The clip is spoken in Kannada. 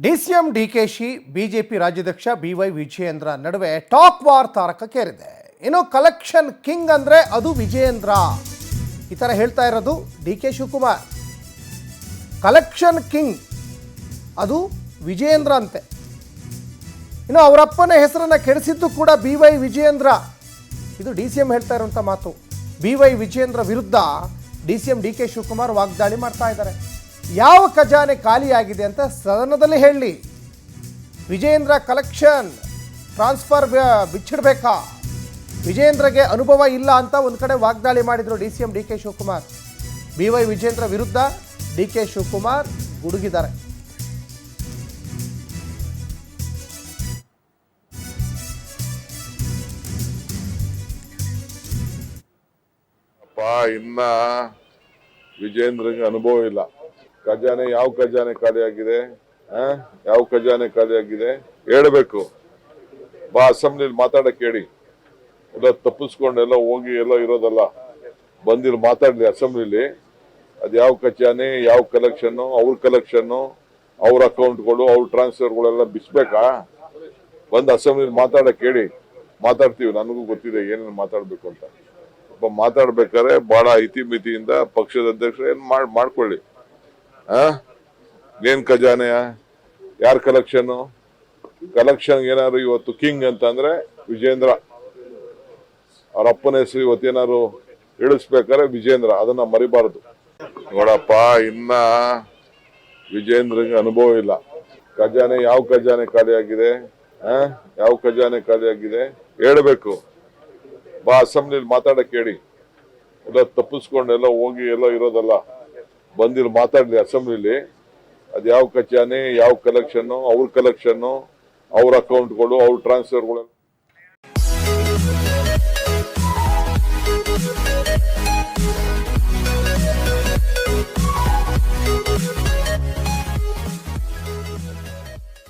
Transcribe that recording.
ಡಿಸಿಎಂ ಡಿಕೆಶಿ ಬಿಜೆಪಿ ರಾಜ್ಯಾಧ್ಯಕ್ಷ ಬಿವೈ ವಿಜಯೇಂದ್ರ ನಡುವೆ ಟಾಕ್ ವಾರ್ ತಾರಕಕ್ಕೇರಿದೆ. ಇನ್ನು ಕಲೆಕ್ಷನ್ ಕಿಂಗ್ ಅಂದ್ರೆ ಅದು ವಿಜಯೇಂದ್ರ, ಈ ಥರ ಹೇಳ್ತಾ ಇರೋದು ಡಿಕೆ ಶಿವಕುಮಾರ್. ಕಲೆಕ್ಷನ್ ಕಿಂಗ್ ಅದು ವಿಜಯೇಂದ್ರ ಅಂತೆ. ಇನ್ನು ಅವರಪ್ಪನ ಹೆಸರನ್ನು ಕೆಡಿಸಿದ್ದು ಕೂಡ ಬಿವೈ ವಿಜಯೇಂದ್ರ. ಇದು ಡಿಸಿಎಂ ಹೇಳ್ತಾ ಇರುವಂಥ ಮಾತು. ಬಿವೈ ವಿಜಯೇಂದ್ರ ವಿರುದ್ಧ ಡಿಸಿಎಂ ಡಿಕೆ ಶಿವಕುಮಾರ್ ವಾಗ್ದಾಳಿ ಮಾಡ್ತಾ ಇದ್ದಾರೆ. ಯಾವ ಖಜಾನೆ ಖಾಲಿಯಾಗಿದೆ ಅಂತ ಸದನದಲ್ಲಿ ಹೇಳಿ, ವಿಜಯೇಂದ್ರ ಕಲೆಕ್ಷನ್ ಟ್ರಾನ್ಸ್ಫರ್ ಬಿಚ್ಚಿಡಬೇಕಾ, ವಿಜಯೇಂದ್ರಗೆ ಅನುಭವ ಇಲ್ಲ ಅಂತ ಒಂದು ಕಡೆ ವಾಗ್ದಾಳಿ ಮಾಡಿದರು DCM DK Shivakumar. BY Vijayendra ವಿರುದ್ಧ ಡಿಕೆ ಶಿವಕುಮಾರ್ ಗುಡುಗಿದ್ದಾರೆ. ಇನ್ನ ವಿಜಯೇಂದ್ರಗೆ ಅನುಭವ ಇಲ್ಲ. ಖಜಾನೆ ಯಾವ ಖಜಾನೆ ಖಾಲಿಯಾಗಿದೆ, ಯಾವ ಖಜಾನೆ ಖಾಲಿಯಾಗಿದೆ ಹೇಳಬೇಕು. ಬಾ ಅಸೆಂಬ್ಲಿಲಿ ಮಾತಾಡಕ್ ಹೇಳಿ. ಎಲ್ಲ ತಪ್ಪಿಸ್ಕೊಂಡೆಲ್ಲ ಹೋಗಿ ಎಲ್ಲ ಇರೋದಲ್ಲ, ಬಂದಿರು ಮಾತಾಡ್ಲಿ ಅಸೆಂಬ್ಲಿಲಿ. ಅದ್ ಯಾವ ಖಜಾನೆ, ಯಾವ ಕಲೆಕ್ಷನ್, ಅವ್ರ ಕಲೆಕ್ಷನ್, ಅವ್ರ ಅಕೌಂಟ್ಗಳು, ಅವ್ರ ಟ್ರಾನ್ಸ್ಫರ್ಗಳೆಲ್ಲ ಬಿಸ್ಬೇಕಾ? ಬಂದು ಅಸೆಂಬ್ಲಿಲಿ ಮಾತಾಡಕ್ ಹೇಳಿ. ಮಾತಾಡ್ತೀವಿ, ನನಗೂ ಗೊತ್ತಿದೆ ಏನೇನು ಮಾತಾಡ್ಬೇಕು ಅಂತ. ಮಾತಾಡ್ಬೇಕಾದ್ರೆ ಬಹಳ ಇತಿಮಿತಿಯಿಂದ ಪಕ್ಷದ ಅಧ್ಯಕ್ಷರು ಏನ್ ಮಾಡ್ಕೊಳ್ಳಿ. ಏನ್ ಖಜಾನೆಯ, ಯಾರ ಕಲೆಕ್ಷನ್ ಏನಾದ್ರು ಇವತ್ತು ಕಿಂಗ್ ಅಂತ ಅಂದ್ರೆ ವಿಜಯೇಂದ್ರ. ಅವ್ರ ಅಪ್ಪನ ಹೆಸರು ಇವತ್ತೇನಾದ್ರು ಇಳಿಸ್ಬೇಕಾದ್ರೆ ವಿಜಯೇಂದ್ರ, ಅದನ್ನ ಮರಿಬಾರದು. ನೋಡಪ್ಪ, ಇನ್ನ ವಿಜಯೇಂದ್ರಗೆ ಅನುಭವ ಇಲ್ಲ. ಖಜಾನೆ ಯಾವ ಖಜಾನೆ ಖಾಲಿಯಾಗಿದೆ, ಯಾವ ಖಜಾನೆ ಖಾಲಿಯಾಗಿದೆ ಹೇಳಬೇಕು. ಬಾ ಅಸೆಂಬ್ಲಿಲಿ ಮಾತಾಡಕ್ ಹೇಳಿ. ಎಲ್ಲ ತಪ್ಪಿಸ್ಕೊಂಡೆಲ್ಲ ಹೋಗಿ ಎಲ್ಲ ಇರೋದಲ್ಲ, ಬಂದಿರು ಮಾತಾಡ್ಲಿ ಅಸೆಂಬ್ಲಿಲಿ. ಅದ್ ಯಾವ ಖಜಾನೆ, ಯಾವ ಕಲೆಕ್ಷನ್, ಅವ್ರ ಕಲೆಕ್ಷನ್, ಅವ್ರ ಅಕೌಂಟ್ಗಳು, ಅವ್ರ ಟ್ರಾನ್ಸ್ಫರ್ಗಳು